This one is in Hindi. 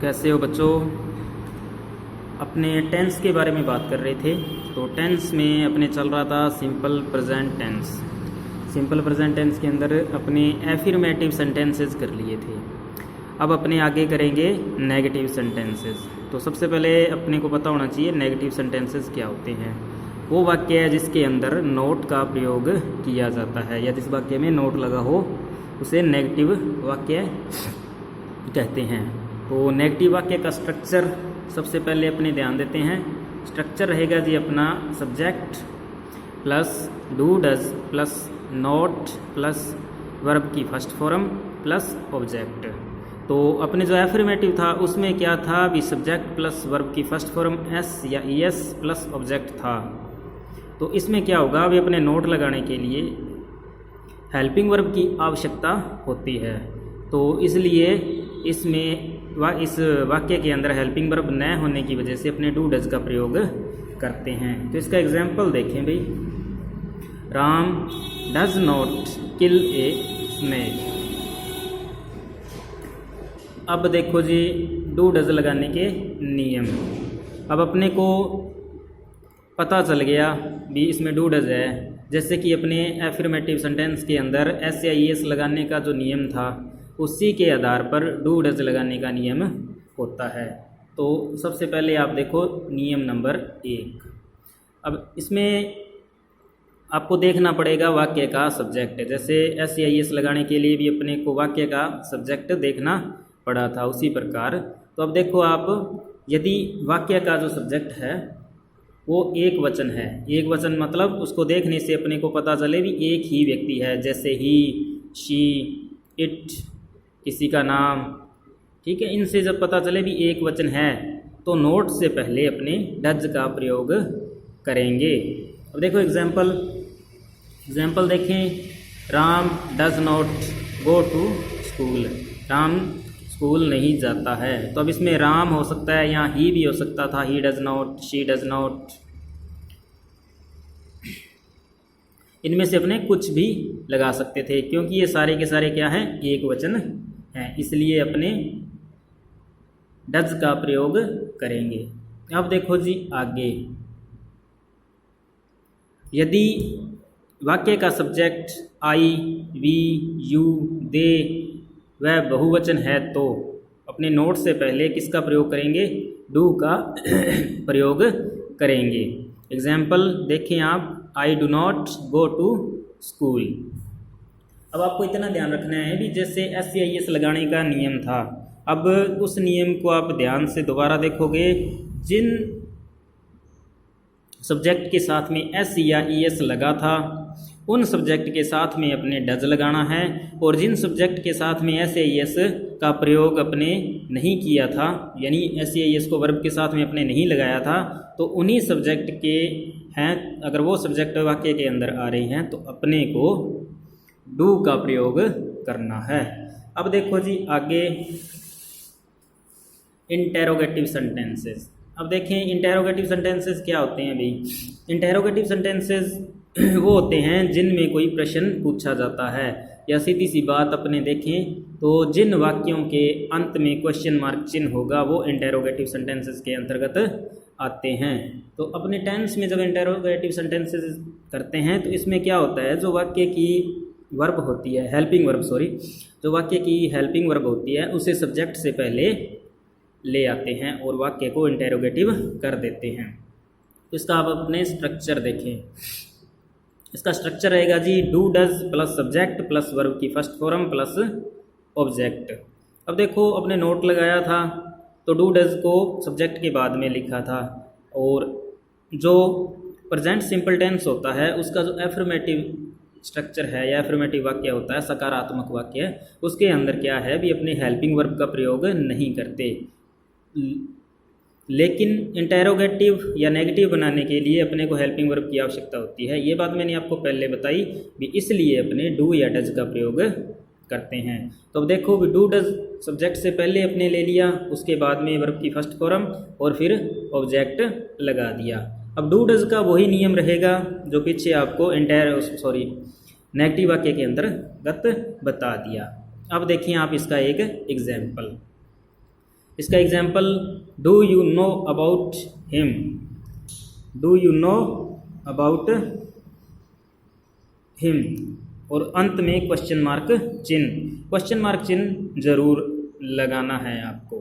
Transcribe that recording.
कैसे हो बच्चों। अपने टेंस के बारे में बात कर रहे थे। तो टेंस में अपने चल रहा था simple present tense. Simple present tense के अंदर अपने एफर्मेटिव सेंटेंसेस कर लिए थे। अब अपने आगे करेंगे नेगेटिव सेंटेंसेस। तो सबसे पहले अपने को पता होना चाहिए नेगेटिव सेंटेंसेस क्या होते हैं। वो वाक्य है जिसके अंदर नोट का प्रयोग किया जाता है या जिस वाक्य में नोट लगा हो उसे नेगेटिव वाक्य कहते हैं। तो नेगेटिव वाक्य का स्ट्रक्चर सबसे पहले अपने ध्यान देते हैं। स्ट्रक्चर रहेगा जी अपना subject plus do does plus note plus verb की फर्स्ट फॉर्म प्लस ऑब्जेक्ट। तो अपने जो एफर्मेटिव था उसमें क्या था भी सब्जेक्ट प्लस वर्ब की फर्स्ट फॉर्म एस या ई एस प्लस ऑब्जेक्ट था। तो इसमें क्या होगा अभी अपने नोट लगाने के लिए हेल्पिंग वर्ब की आवश्यकता होती है। तो इसलिए इसमें इस वाक्य के अंदर हेल्पिंग वर्ब न होने की वजह से अपने डू डज का प्रयोग करते हैं। तो इसका एग्जाम्पल देखें भाई। Ram does not kill a snake. अब देखो जी डू डज लगाने के नियम। अब अपने को पता चल गया भी इसमें डू डज है। जैसे कि अपने एफर्मेटिव सेंटेंस के अंदर एस या ई एस लगाने का जो नियम था उसी के आधार पर डू डज लगाने का नियम होता है। तो सबसे पहले आप देखो नियम नंबर 1। अब इसमें आपको देखना पड़ेगा वाक्य का सब्जेक्ट। जैसे एस या ई एस लगाने के लिए भी अपने को वाक्य का सब्जेक्ट देखना पड़ा था उसी प्रकार। तो अब देखो आप यदि वाक्य का जो सब्जेक्ट है वो एक वचन है। एक वचन मतलब उसको देखने से अपने को पता चले भी एक ही व्यक्ति है। जैसे ही, शी, इट, किसी का नाम, ठीक है। इनसे जब पता चले भी एक वचन है तो नोट से पहले अपने डज का प्रयोग करेंगे। अब देखो एग्जाम्पल देखें। Ram does not go to school. Ram school नहीं जाता है। तो अब इसमें राम हो सकता है या ही भी हो सकता था। He does not, she does not, इनमें से अपने कुछ भी लगा सकते थे क्योंकि ये सारे के सारे क्या हैं, एक वचन हैं। इसलिए अपने डज का प्रयोग करेंगे। अब देखो जी आगे, यदि वाक्य का सब्जेक्ट आई, वी, यू, दे वह बहुवचन है तो अपने नोट से पहले किसका प्रयोग करेंगे, डू का प्रयोग करेंगे। एग्जाम्पल देखें आप। I do not go to school. अब आपको इतना ध्यान रखना है भी जैसे एस या ई एस लगाने का नियम था। अब उस नियम को आप ध्यान से दोबारा देखोगे। जिन सब्जेक्ट के साथ में एस या ई एस लगा था उन सब्जेक्ट के साथ में अपने डज लगाना है। और जिन सब्जेक्ट के साथ में एस या ई एस का प्रयोग अपने नहीं किया था यानी एस या ई एस को वर्ब के साथ में अपने नहीं लगाया था तो उन्हीं सब्जेक्ट के हैं, अगर वो सब्जेक्ट वाक्य के अंदर आ रहे हैं तो अपने को डू का प्रयोग करना है। अब देखो जी आगे इंटेरोगेटिव सेंटेंसेस। अब देखें इंटेरोगेटिव सेंटेंसेस क्या होते हैं भाई। इंटेरोगेटिव सेंटेंसेस वो होते हैं जिनमें कोई प्रश्न पूछा जाता है। या सीधी सी बात अपने देखें तो जिन वाक्यों के अंत में क्वेश्चन मार्क चिन्ह होगा वो इंटेरोगेटिव सेंटेंसेस के अंतर्गत आते हैं। तो अपने टेंस में जब इंटेरोगेटिव सेंटेंसेस करते हैं तो इसमें क्या होता है, जो वाक्य की वर्ब होती है, हेल्पिंग वर्ब जो वाक्य की हेल्पिंग वर्ब होती है उसे सब्जेक्ट से पहले ले आते हैं और वाक्य को इंटेरोगेटिव कर देते हैं। तो इसका आप अपने स्ट्रक्चर देखें। इसका स्ट्रक्चर रहेगा जी do does plus subject plus verb की फर्स्ट फॉर्म प्लस ऑब्जेक्ट। अब देखो अपने नोट लगाया था तो डू डज को सब्जेक्ट के बाद में लिखा था और जो प्रेजेंट सिंपल टेंस होता है उसका जो एफर्मेटिव स्ट्रक्चर है या एफर्मेटिव वाक्य होता है, सकारात्मक वाक्य, उसके अंदर क्या है भी अपने हेल्पिंग वर्ब का प्रयोग नहीं करते। लेकिन इंटेरोगेटिव या नेगेटिव बनाने के लिए अपने को हेल्पिंग वर्ब की आवश्यकता होती है। ये बात मैंने आपको पहले बताई भी, इसलिए अपने डू या डज का प्रयोग करते हैं। तो अब देखो भी डू डज सब्जेक्ट से पहले अपने ले लिया, उसके बाद में वर्ब की फर्स्ट फॉर्म और फिर ऑब्जेक्ट लगा दिया। अब डू डज का वही नियम रहेगा जो पीछे आपको नेगेटिव वाक्य के अंतर्गत बता दिया। अब देखिए आप इसका एक एग्जाम्पल। इसका example, do you know about him, do you know about him, और अंत में क्वेश्चन मार्क चिन्ह, क्वेश्चन मार्क चिन्ह जरूर लगाना है आपको।